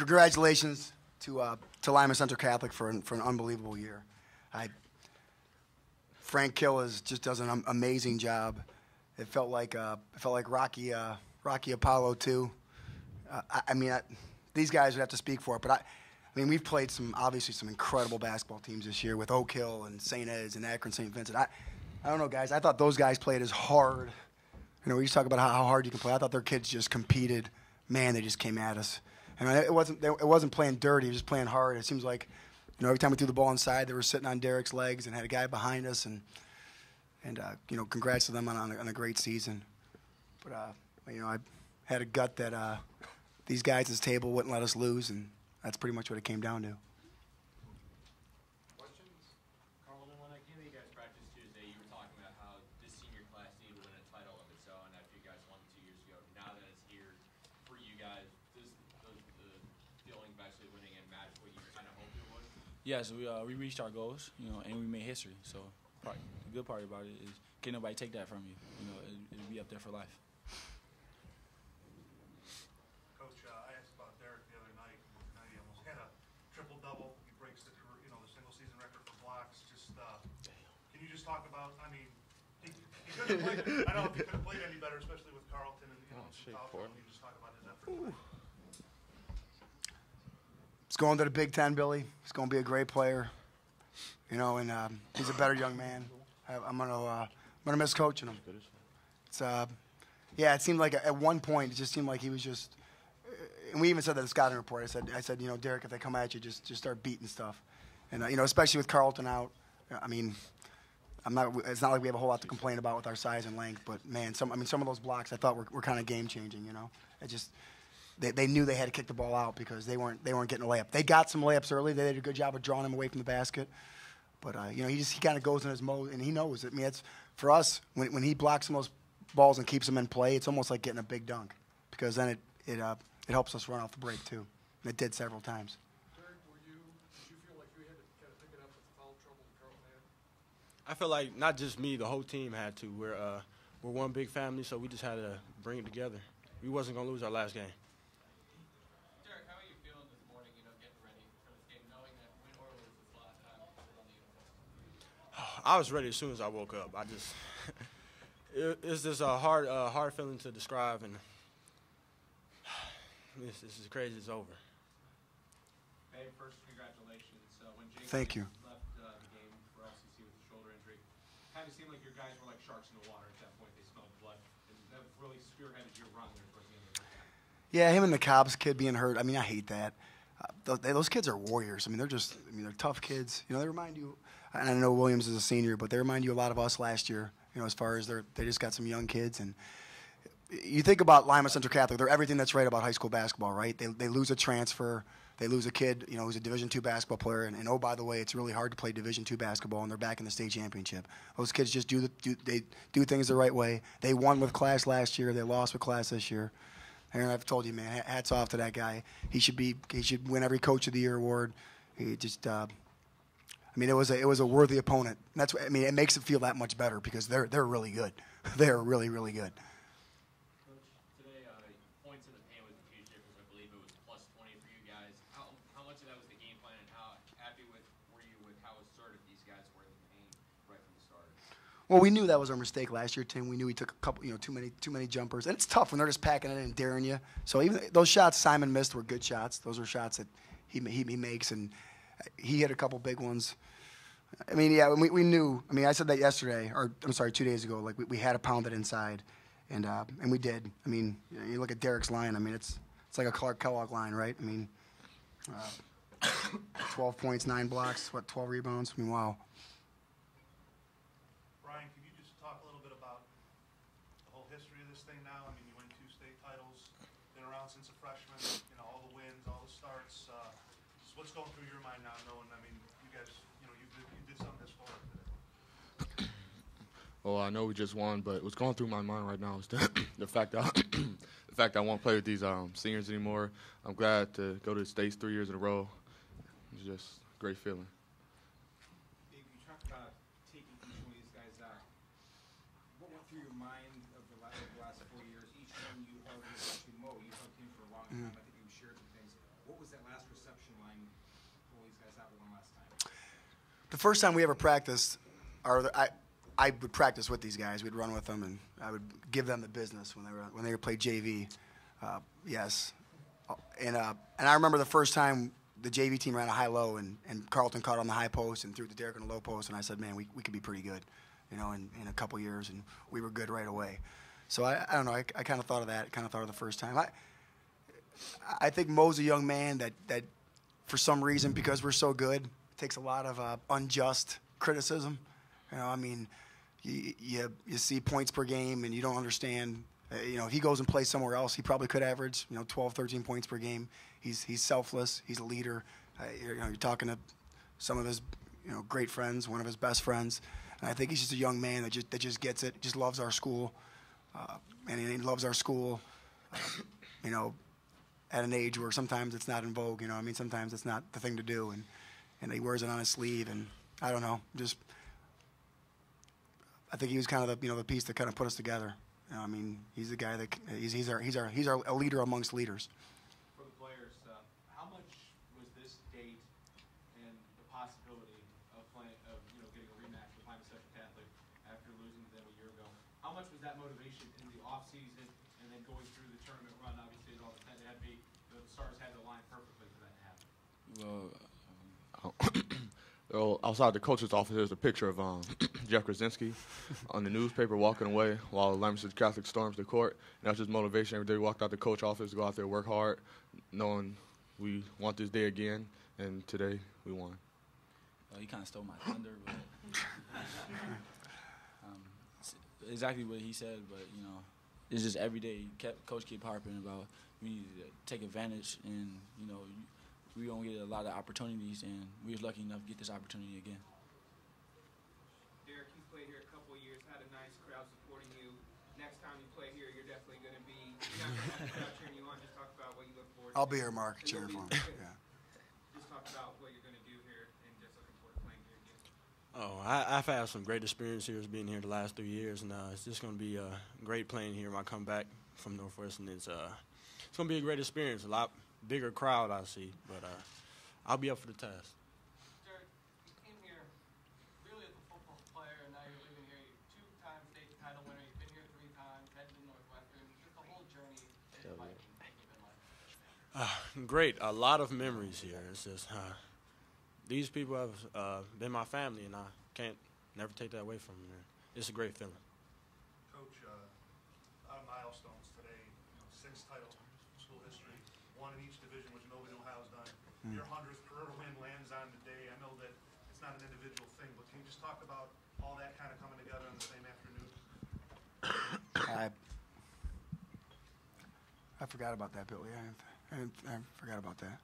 congratulations to Lima Central Catholic for an unbelievable year. Frank Kill just does an amazing job. It felt like Rocky Apollo too. These guys would have to speak for it, but we've played obviously some incredible basketball teams this year with Oak Hill and St. Ed's and Akron St. Vincent. I don't know, guys. I thought those guys played as hard. We used to talk about how hard you can play. I thought their kids just competed. Man, they just came at us. And it wasn't playing dirty. It was just playing hard. It seems like, every time we threw the ball inside, they were sitting on Derek's legs and had a guy behind us. And congrats to them on a great season. But I had a gut that these guys at this table wouldn't let us lose, and that's pretty much what it came down to. Questions? Carlton, when I came to you guys practice Tuesday, you were talking about how this senior class needed to win a title of its own after you guys won 2 years ago. Now that it's here for you guys, does the feeling of actually winning and match what you kind of hoped it would? Yes, we reached our goals, and we made history. So the good part about it is can't nobody take that from you. It'll be up there for life. Coach, I asked about Derek the other night. He almost had a triple-double. He breaks the single-season record for blocks. Can you just talk about? He could have played. I don't know if he could have played any better, especially with Carlton and Can you just talk about his effort? He's going to the Big Ten, Billy. He's going to be a great player. And he's a better young man. I'm gonna miss coaching him. It seemed like at one point it just seemed like he was just. And we even said that in the scouting report. I said, Derek, if they come at you, just start beating stuff. And especially with Carlton out, it's not like we have a whole lot to complain about with our size and length. But man, some of those blocks I thought were kind of game changing. They knew they had to kick the ball out because they weren't getting a layup. They got some layups early. They did a good job of drawing him away from the basket. But he kind of goes in his mode, and he knows it. It's for us when he blocks some of those balls and keeps them in play. It's almost like getting a big dunk because then it helps us run off the break too. And it did several times. Derek, did you feel like you had to kind of pick it up with the foul trouble that Carlton had? I feel like not just me, the whole team had to. We're one big family, so we just had to bring it together. We wasn't gonna lose our last game. Derek, how are you feeling this morning? Getting ready for this game, knowing that win or lose this last time on the uniform. I was ready as soon as I woke up. It's just a hard feeling to describe, and this is crazy. It's over. Hey, first, congratulations. When Jake Thank you. left the game for LCC with the shoulder injury, kind of seemed like your guys were like sharks in the water at that point. They smelled blood, and that really spearheaded your run there towards the end of the game. Yeah, him and the Cobbs kid being hurt. I hate that. Those kids are warriors. They're tough kids. They remind you. And I know Williams is a senior, but they remind you a lot of us last year. As far as they just got some young kids. And you think about Lima Central Catholic, they're everything that's right about high school basketball, right? They lose a transfer, they lose a kid, who's a Division II basketball player, and oh, by the way, it's really hard to play Division II basketball, and they're back in the state championship. Those kids just do things the right way. They won with class last year, they lost with class this year. Aaron, I've told you, man, hats off to that guy. He should win every Coach of the Year award. He just. It was a worthy opponent. That's it makes it feel that much better because they're really good. They're really, really good. Coach, today points in the paint was a huge difference. I believe it was plus 20 for you guys. How much of that was the game plan, and how happy were you with how assertive these guys were in the paint right from the start? Well, we knew that was our mistake last year, Tim. We knew we took a couple, too many jumpers, and it's tough when they're just packing it in and daring you. So even those shots Simon missed were good shots. Those are shots that he makes, and he hit a couple big ones. We knew. I said that yesterday, or I'm sorry, 2 days ago. Like we had to pound it inside, and we did. You look at Derek's line. It's like a Clark Kellogg line, right? 12 points, 9 blocks, 12 rebounds. Wow. Brian, can you just talk a little bit about the whole history of this thing now? You win 2 state titles, been around since a freshman. All the wins, all the starts. Just what's going through your mind now, knowing? You guys, you did something this forward today. Well, I know we just won, but what's going through my mind right now is the fact that I won't play with these seniors anymore. I'm glad to go to the States 3 years in a row. It's just a great feeling. Babe, you talked about taking each one of these guys out. What went through your mind of the last 4 years? Each one you held, especially Mo, you held him for a long time. I think you shared some things. What was that last reception line pull these guys out with one last time? The first time we ever practiced, I would practice with these guys. We'd run with them, and I would give them the business when they played JV. Yes, and I remember the first time the JV team ran a high-low, and Carlton caught on the high post and threw to Derek on the low post, and I said, man, we could be pretty good, in a couple years, and we were good right away. So I don't know. I kind of thought of that. Kind of thought of the first time. I think Mo's a young man that for some reason, because we're so good, takes a lot of unjust criticism. I mean, you see points per game, and you don't understand. If he goes and plays somewhere else, he probably could average 12, 13 points per game. He's selfless. He's a leader. You're talking to some of his great friends, one of his best friends, and I think he's just a young man that just gets it. Just loves our school, and he loves our school. At an age where sometimes it's not in vogue. Sometimes it's not the thing to do, and he wears it on his sleeve. And I don't know. I think he was kind of the piece that kind of put us together. He's the guy that he's our leader amongst leaders. For the players, how much was this date and the possibility of getting a rematch with Hyman Central Catholic after losing to them a year ago? How much was that motivation in the off season and then going through the tournament run? Obviously, the stars had to align perfectly for that to happen. Well, outside the coach's office, there's a picture of Jeff Krasinski on the newspaper walking away while Lyman Catholic storms the court. And that's just motivation. Every day we walked out the coach office to go out there, work hard, knowing we want this day again, and today we won. Well, he kind of stole my thunder, but exactly what he said. But it's just every day. Coach kept harping about we need to take advantage, and we don't get a lot of opportunities, and we was lucky enough to get this opportunity again. Derek, you played here a couple of years, had a nice crowd supporting you. Next time you play here, you're definitely going to be not going to have the crowd cheering you on. Just talk about what you look forward to. I'll be here, Mark, cheering for him. Yeah. Just talk about what you're going to do here and just looking forward to playing here again. I've had some great experience here being here the last 3 years, and it's just going to be great playing here when I come back from Northwestern. It's going to be a great experience, a lot bigger crowd I see, but I'll be up for the task. Derek, you came here really as a football player, and now you're living here. You're two-time state title winner. You've been here 3 times, headed to Northwestern. Just the whole journey in Vikings has been like. Great, a lot of memories here. It's just these people have been my family, and I can't never take that away from them. It's a great feeling. Coach, a lot of milestones today, 6 titles in school history, 1 in each division, which nobody in Ohio's done. Your 100th career win lands on today. I know that it's not an individual thing, but can you just talk about all that kind of coming together on the same afternoon? I forgot about that, Billy. I forgot about that.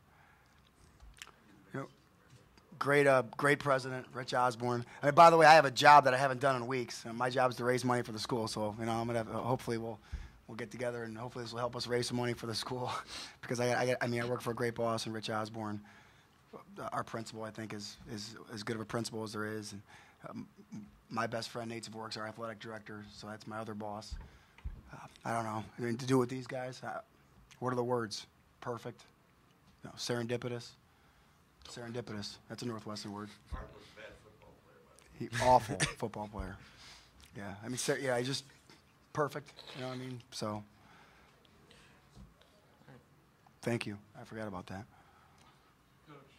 Great president, Rich Osborne. By the way, I have a job that I haven't done in weeks. My job is to raise money for the school, so I'm gonna hopefully we'll get together, and hopefully this will help us raise some money for the school because I work for a great boss, and Rich Osborne, our principal, I think is as good of a principal as there is. And my best friend Nate Zvork's our athletic director, so that's my other boss. I don't know. To do with these guys, what are the words? Perfect. Serendipitous. Serendipitous. That's a Northwestern word. Mark was a bad football player, by the way. Awful football player. Yeah. He's just perfect. So, thank you. I forgot about that. Coach,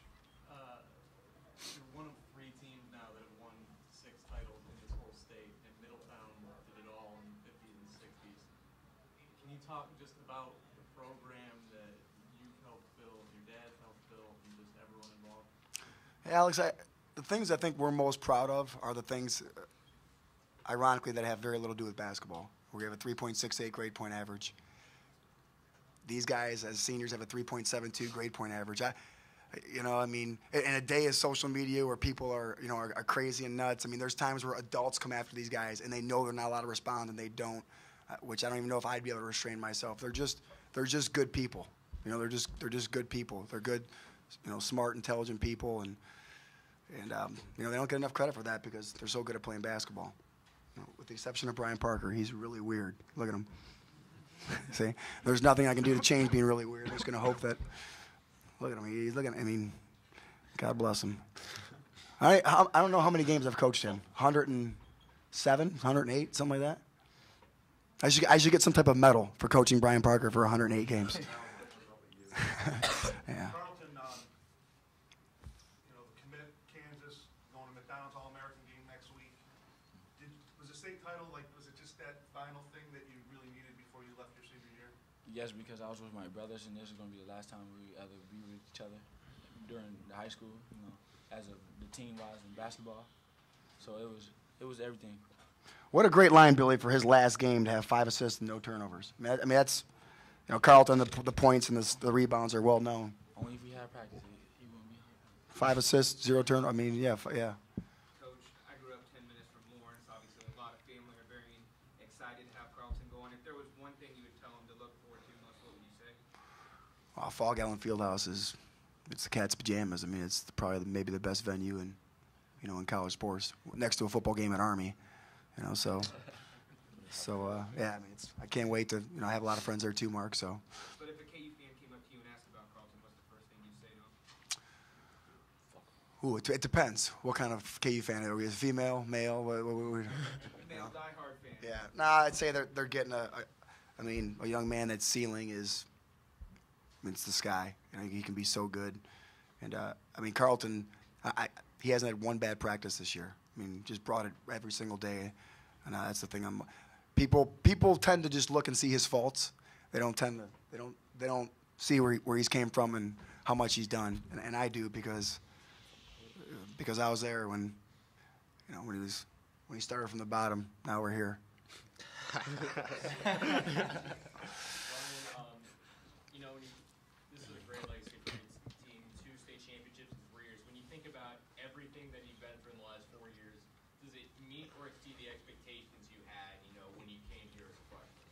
you're one of 3 teams now that have won 6 titles in this whole state, and Middletown did it all in the 50s and 60s. Can you talk just about the program that you've helped build, your dad's helped build, and just everyone involved? Hey, Alex, the things I think we're most proud of are the things, ironically, that have very little to do with basketball. We have a 3.68 grade point average. These guys, as seniors, have a 3.72 grade point average. In a day of social media where people are crazy and nuts. There's times where adults come after these guys and they know they're not allowed to respond and they don't, which I don't even know if I'd be able to restrain myself. They're just good people. They're just good people. They're good, smart, intelligent people, and they don't get enough credit for that because they're so good at playing basketball. With the exception of Brian Parker, he's really weird. Look at him. See, there's nothing I can do to change being really weird. I'm just going to hope that Look at him. He's looking. I mean, God bless him. I don't know how many games I've coached him. 107, 108, something like that. I should get some type of medal for coaching Brian Parker for 108 games. Yeah. Carlton, commit Kansas, going to McDonald's All-American game next week. Was the state title, was it just that final thing that you really needed before you left your senior year? Yes, because I was with my brothers, and this is going to be the last time we ever be with each other during the high school, as of the team-wise in basketball. So it was everything. What a great line, Billy, for his last game to have 5 assists and no turnovers. I mean that's, Carlton, the points and the rebounds are well known. Only if we had practice, he wouldn't be here. 5 assists, 0 turn. I mean, yeah. Coach, I grew up 10 minutes from Lawrence. Obviously, a lot of family are very excited to have Carlton going. If there was one thing you would tell them to look forward to most, what would you say? Fall Gallon Fieldhouse it's the Cats' pajamas. I mean, it's probably maybe the best venue in college sports, next to a football game at Army. So yeah. I mean, I can't wait to I have a lot of friends there too, Mark. So. But if a KU fan came up to you and asked about Carlton, what's the first thing you'd say to them? Ooh, it depends. What kind of KU fan are we? Is it female, male? Male diehard fan. Yeah. Nah, I'd say they're getting a young man that's ceiling is. It's the sky. He can be so good, and Carlton. He hasn't had one bad practice this year. I mean, just brought it every single day, and that's the thing. People tend to just look and see his faults. They don't see where he's came from and how much he's done, and I do because I was there when he started from the bottom. Now we're here. This is a great legacy for his team, 2 state championships in 3 years. When you think about everything that you've been through in the last 4 years, does it meet or exceed the expectations you had, when you came here as a freshman?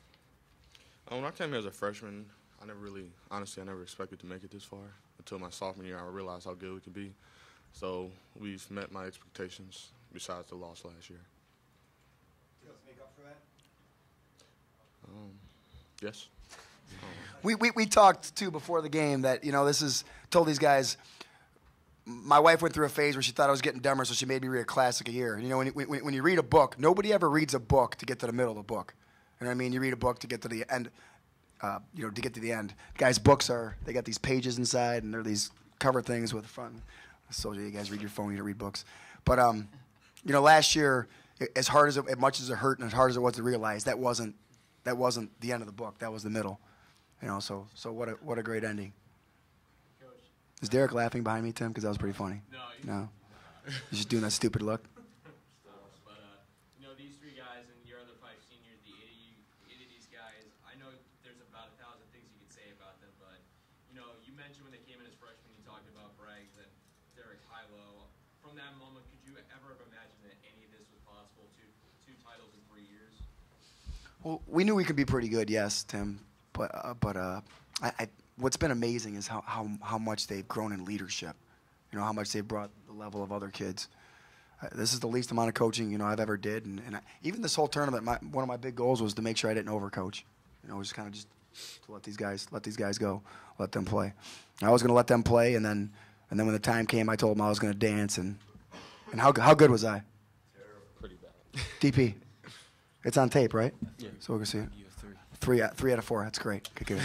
When I came here as a freshman, I never expected to make it this far. Until my sophomore year, I realized how good we could be. So we've met my expectations besides the loss last year. You guys make up for that? Yes. We talked too before the game that told these guys. My wife went through a phase where she thought I was getting dumber, so she made me read a classic a year. And when you read a book, nobody ever reads a book to get to the middle of the book. You know what I mean? You read a book to get to the end. To get to the end. Guys' books they got these pages inside, and they're these cover things with fun. So you guys read your phone, you don't read books. But last year, as much as it hurt and as hard as it was to realize, that wasn't the end of the book. That was the middle. So what a great ending. Coach. Is Derek laughing behind me, Tim? Because that was pretty funny. No. He's just doing that stupid look. But these 3 guys and your other 5 seniors, the 8 of these guys, I know there's about 1,000 things you could say about them, but you mentioned when they came in as freshmen, you talked about Bragg and Derek Hilo. From that moment, could you ever have imagined that any of this was possible? Two titles in 3 years. Well, we knew we could be pretty good, yes, Tim. But what's been amazing is how much they've grown in leadership. How much they've brought the level of other kids. This is the least amount of coaching I've ever did, and even this whole tournament, one of my big goals was to make sure I didn't overcoach. Just kind of to let these guys go, let them play. I was going to let them play, and then when the time came, I told them I was going to dance, and how good was I? Pretty bad. DP, it's on tape, right? Yeah. So we're gonna see it. You have 3. 3 out of 4. That's great. Good.